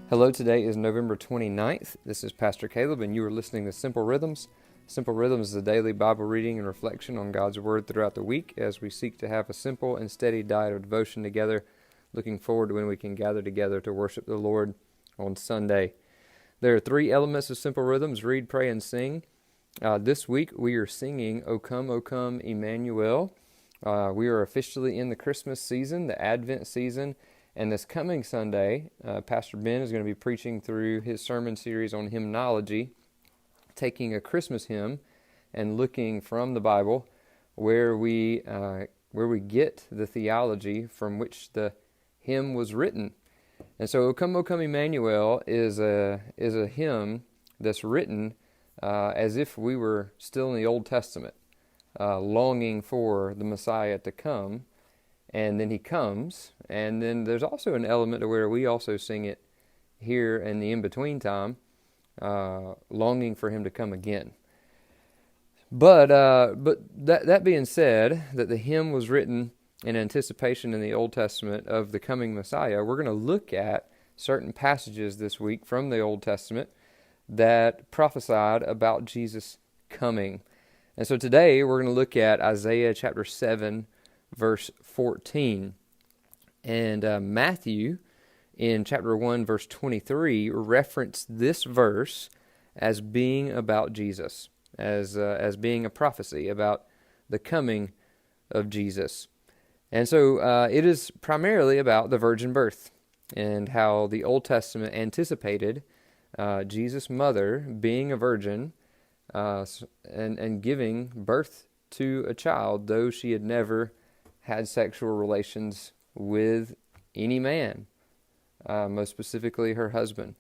Hello, today is November 29th. This is Pastor Caleb, and you are listening to Simple Rhythms. Simple Rhythms is a daily Bible reading and reflection on God's Word throughout the week as we seek to have a simple and steady diet of devotion together, looking forward to when we can gather together to worship the Lord on Sunday. There are three elements of Simple Rhythms: read, pray, and sing. This week we are singing O Come, Emmanuel. We are officially in the Christmas season, the Advent season. And this coming Sunday, Pastor Ben is going to be preaching through his sermon series on hymnology, taking a Christmas hymn and looking from the Bible where we get the theology from which the hymn was written. And so, O Come, Emmanuel is a hymn that's written as if we were still in the Old Testament, longing for the Messiah to come. And then he comes, and then there's also an element to where we also sing it here in the in-between time, longing for him to come again. But that being said, that the hymn was written in anticipation in the Old Testament of the coming Messiah, we're going to look at certain passages this week from the Old Testament that prophesied about Jesus coming. And so today we're going to look at Isaiah chapter 7, verse 14. And Matthew, in chapter 1, verse 23, referenced this verse as being about Jesus, as being a prophecy about the coming of Jesus. And so it is primarily about the virgin birth and how the Old Testament anticipated Jesus' mother being a virgin and giving birth to a child, though she had never had sexual relations with any man, most specifically her husband.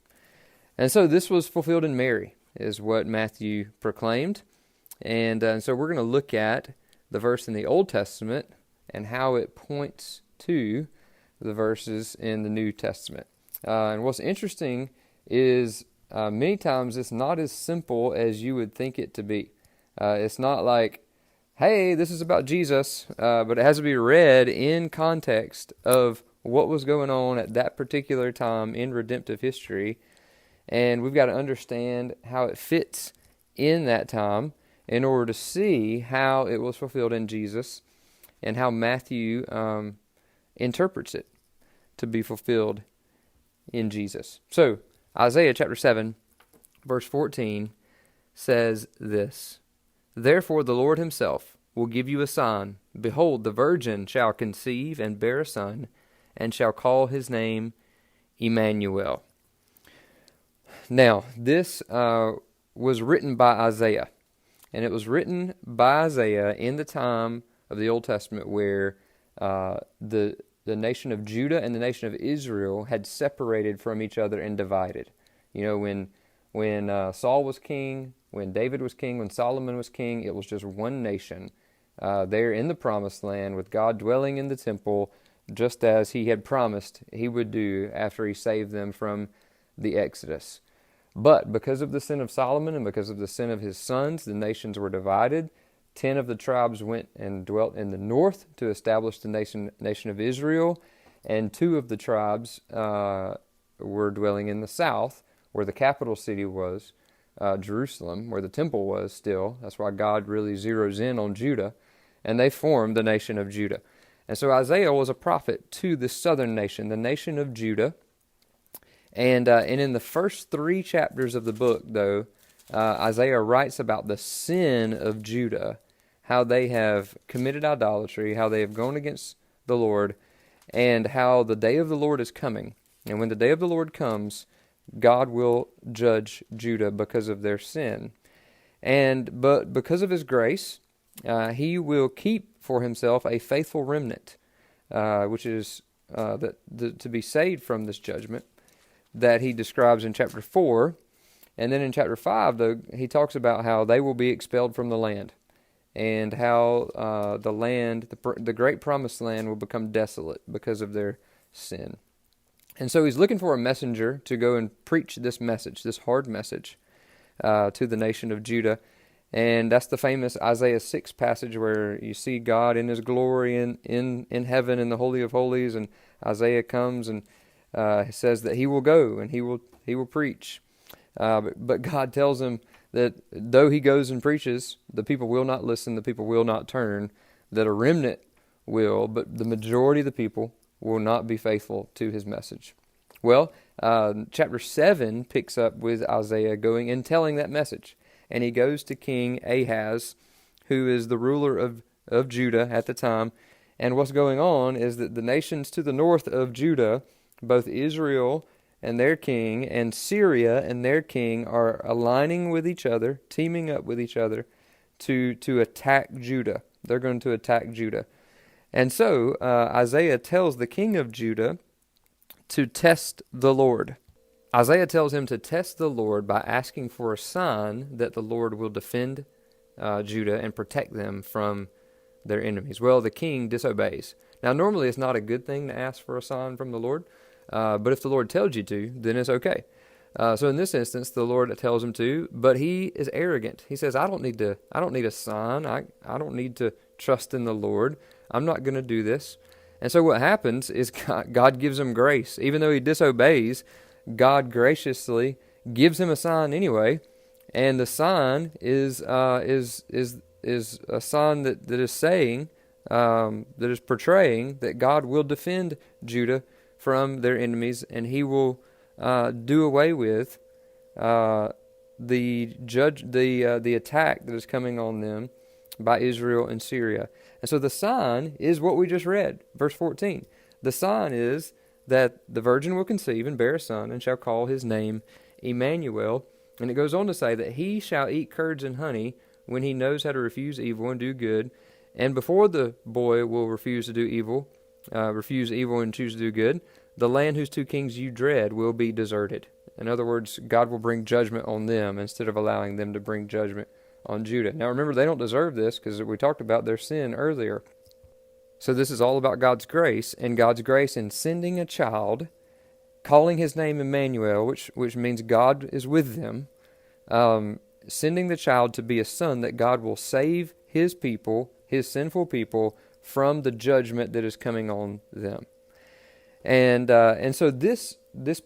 And so this was fulfilled in Mary, is what Matthew proclaimed. And so we're going to look at the verse in the Old Testament and how it points to the verses in the New Testament. And what's interesting is many times it's not as simple as you would think it to be. It's not like, hey, this is about Jesus, but it has to be read in context of what was going on at that particular time in redemptive history. And we've got to understand how it fits in that time in order to see how it was fulfilled in Jesus and how Matthew interprets it to be fulfilled in Jesus. So, Isaiah chapter 7, verse 14 says this: Therefore the Lord himself will give you a sign. Behold, the virgin shall conceive and bear a son, and shall call his name Emmanuel. Now, this was written by Isaiah, and it was written by Isaiah in the time of the Old Testament where the nation of Judah and the nation of Israel had separated from each other and divided. You know, when Saul was king, when David was king, when Solomon was king, it was just one nation there in the promised land with God dwelling in the temple, just as he had promised he would do after he saved them from the Exodus. But because of the sin of Solomon and because of the sin of his sons, the nations were divided. 10 of the tribes went and dwelt in the north to establish the nation of Israel, and 2 of the tribes were dwelling in the south, where the capital city was, Jerusalem, where the temple was still. That's why God really zeroes in on Judah, and they formed the nation of Judah. And so Isaiah was a prophet to the southern nation, the nation of Judah. And in the first 3 chapters of the book, though, Isaiah writes about the sin of Judah, how they have committed idolatry, how they have gone against the Lord, and how the day of the Lord is coming. And when the day of the Lord comes, God will judge Judah because of their sin. But because of his grace, he will keep for himself a faithful remnant, which is to be saved from this judgment that he describes in chapter 4. And then in chapter 5, though, he talks about how they will be expelled from the land and how the land, the great promised land, will become desolate because of their sin. And so he's looking for a messenger to go and preach this message, this hard message, to the nation of Judah. And that's the famous Isaiah 6 passage where you see God in his glory in heaven in the Holy of Holies, and Isaiah comes and says that he will go and he will preach. But God tells him that though he goes and preaches, the people will not listen, the people will not turn, that a remnant will, but the majority of the people will not be faithful to his message. Well, chapter 7 picks up with Isaiah going and telling that message. And he goes to King Ahaz, who is the ruler of Judah at the time. And what's going on is that the nations to the north of Judah, both Israel and their king and Syria and their king, are aligning with each other, teaming up with each other to attack Judah. They're going to attack Judah. And so Isaiah tells the king of Judah to test the Lord. Isaiah tells him to test the Lord by asking for a sign that the Lord will defend Judah and protect them from their enemies. Well, the king disobeys. Now, normally it's not a good thing to ask for a sign from the Lord, but if the Lord tells you to, then it's okay. So in this instance, the Lord tells him to, but he is arrogant. He says, I don't need a sign. I don't need to trust in the Lord. I'm not going to do this. And so what happens is God gives him grace. Even though he disobeys, God graciously gives him a sign anyway, and the sign is a sign that is saying, that is portraying that God will defend Judah from their enemies, and he will do away with the attack that is coming on them by Israel and Syria. And so the sign is what we just read, verse 14. The sign is that the virgin will conceive and bear a son, and shall call his name Emmanuel. And it goes on to say that he shall eat curds and honey when he knows how to refuse evil and do good. And before the boy will refuse evil and choose to do good, the land whose two kings you dread will be deserted. In other words, God will bring judgment on them instead of allowing them to bring judgment on Judah. Now remember, they don't deserve this because we talked about their sin earlier. So this is all about God's grace, and God's grace in sending a child, calling his name Emmanuel, which means God is with them, sending the child to be a son that God will save his people, his sinful people, from the judgment that is coming on them. And so this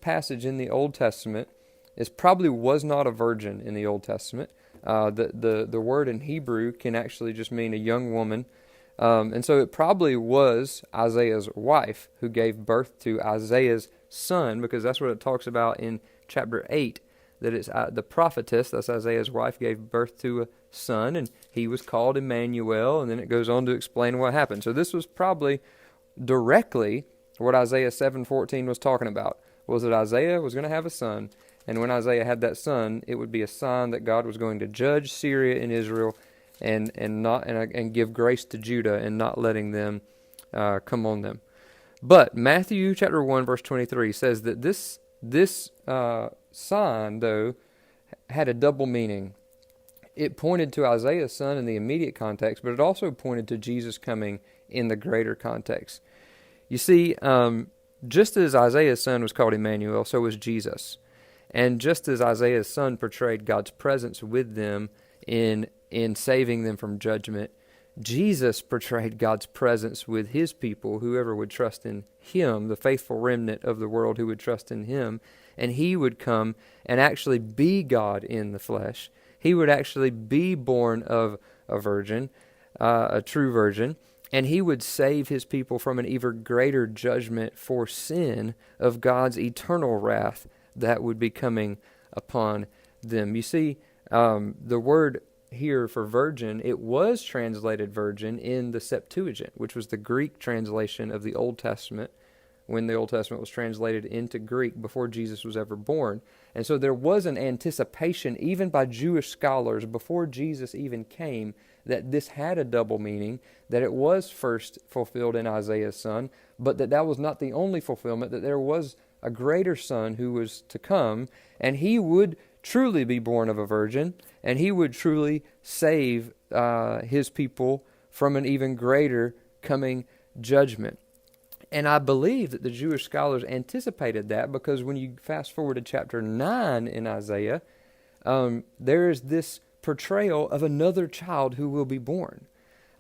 passage in the Old Testament was not a virgin in the Old Testament. The word in Hebrew can actually just mean a young woman. And so it probably was Isaiah's wife who gave birth to Isaiah's son, because that's what it talks about in chapter 8, that it's the prophetess, that's Isaiah's wife, gave birth to a son, and he was called Emmanuel, and then it goes on to explain what happened. So this was probably directly what Isaiah 7:14 was talking about, was that Isaiah was going to have a son, and when Isaiah had that son, it would be a sign that God was going to judge Syria and Israel and give grace to Judah and not letting them come on them. But Matthew chapter 1 verse 23 says that this sign, though, had a double meaning. It pointed to Isaiah's son in the immediate context, but it also pointed to Jesus coming in the greater context. You see, just as Isaiah's son was called Emmanuel, so was Jesus. And just as Isaiah's son portrayed God's presence with them in saving them from judgment, Jesus portrayed God's presence with his people, whoever would trust in him, the faithful remnant of the world who would trust in him, and he would come and actually be God in the flesh. He would actually be born of a virgin, a true virgin, and he would save his people from an even greater judgment for sin of God's eternal wrath that would be coming upon them. You see, the word here for virgin, it was translated virgin in the Septuagint, which was the Greek translation of the Old Testament, when the Old Testament was translated into Greek before Jesus was ever born. And so there was an anticipation, even by Jewish scholars, before Jesus even came, that this had a double meaning, that it was first fulfilled in Isaiah's son, but that was not the only fulfillment, that there was a greater son who was to come, and he would truly be born of a virgin, and he would truly save his people from an even greater coming judgment. And I believe that the Jewish scholars anticipated that, because when you fast forward to chapter 9 in Isaiah, there is this portrayal of another child who will be born.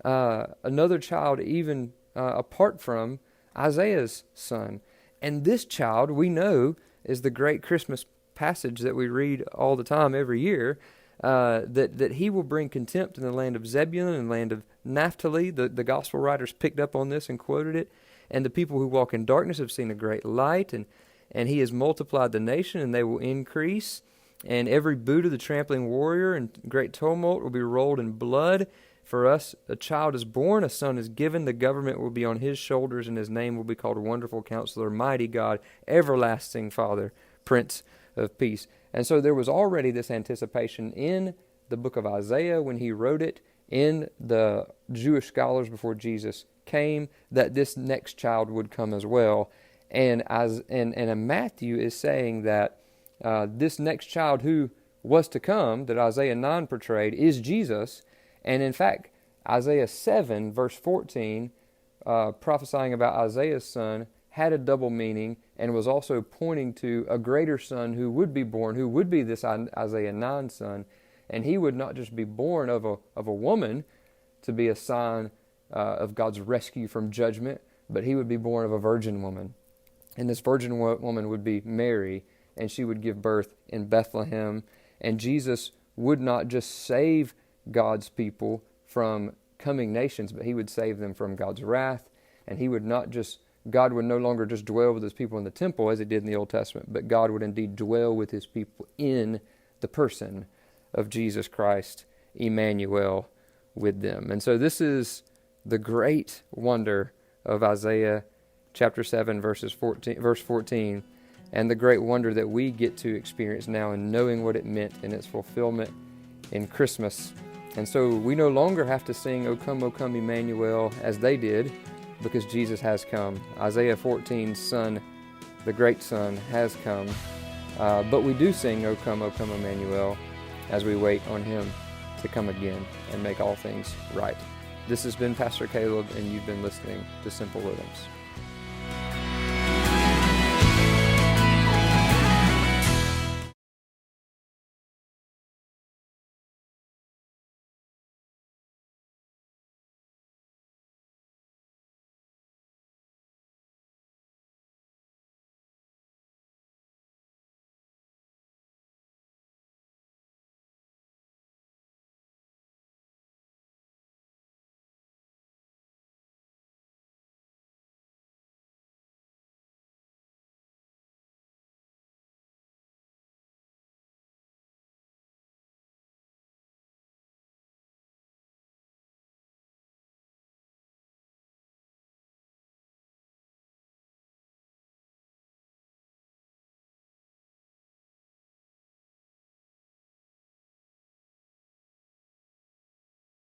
Another child even apart from Isaiah's son. And this child, we know, is the great Christmas passage that we read all the time every year, that he will bring contempt in the land of Zebulun and the land of Naphtali. The gospel writers picked up on this and quoted it. And the people who walk in darkness have seen a great light, and he has multiplied the nation, and they will increase. And every boot of the trampling warrior and great tumult will be rolled in blood. For us a child is born, a son is given, the government will be on his shoulders, and his name will be called Wonderful Counselor, Mighty God, Everlasting Father, Prince of Peace. And so there was already this anticipation in the book of Isaiah when he wrote it, in the Jewish scholars before Jesus came, that this next child would come as well. And Matthew is saying that this next child who was to come, that Isaiah 9 portrayed, is Jesus. And in fact, Isaiah 7, verse 14, prophesying about Isaiah's son, had a double meaning and was also pointing to a greater son who would be born, who would be this Isaiah 9 son. And he would not just be born of a woman to be a sign of God's rescue from judgment, but he would be born of a virgin woman. And this virgin woman would be Mary, and she would give birth in Bethlehem. And Jesus would not just save God's people from coming nations, but he would save them from God's wrath. And God would no longer just dwell with his people in the temple as he did in the Old Testament, but God would indeed dwell with his people in the person of Jesus Christ, Emmanuel, with them. And so this is the great wonder of Isaiah chapter 7, verse 14, and the great wonder that we get to experience now in knowing what it meant in its fulfillment in Christmas. And so we no longer have to sing, O come, Emmanuel, as they did, because Jesus has come. Isaiah 14's son, the great son, has come. But we do sing, O come, Emmanuel, as we wait on him to come again and make all things right. This has been Pastor Caleb, and you've been listening to Simple Rhythms.